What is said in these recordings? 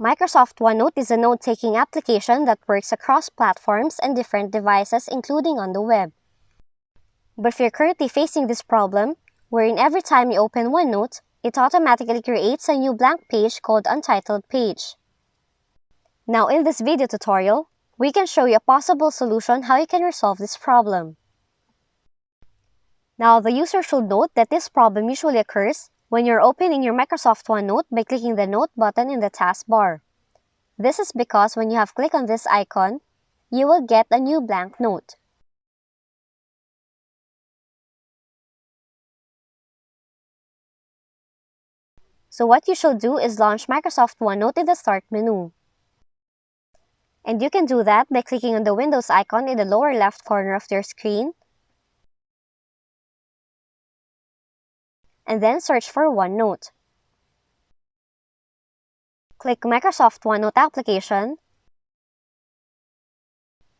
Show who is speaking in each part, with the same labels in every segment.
Speaker 1: Microsoft OneNote is a note-taking application that works across platforms and different devices, including on the web. But if you're currently facing this problem, wherein every time you open OneNote, it automatically creates a new blank page called Untitled page. Now in this video tutorial, we can show you a possible solution how you can resolve this problem. Now the user should note that this problem usually occurs when you're opening your Microsoft OneNote by clicking the Note button in the taskbar. This is because when you have clicked on this icon, you will get a new blank note. So what you should do is launch Microsoft OneNote in the Start menu. And you can do that by clicking on the Windows icon in the lower left corner of your screen, and then search for OneNote. Click Microsoft OneNote application,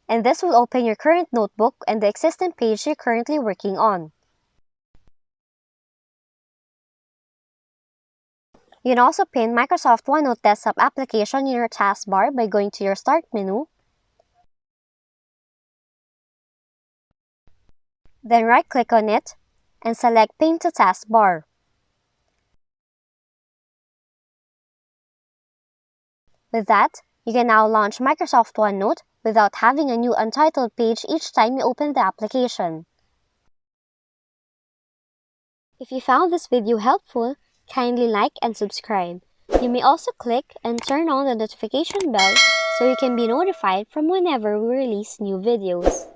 Speaker 1: and this will open your current notebook and the existing page you're currently working on. You can also pin Microsoft OneNote desktop application in your taskbar by going to your Start menu, then right-click on it and select Pin to Taskbar. With that, you can now launch Microsoft OneNote without having a new Untitled page each time you open the application. If you found this video helpful, kindly like and subscribe. You may also click and turn on the notification bell so you can be notified from whenever we release new videos.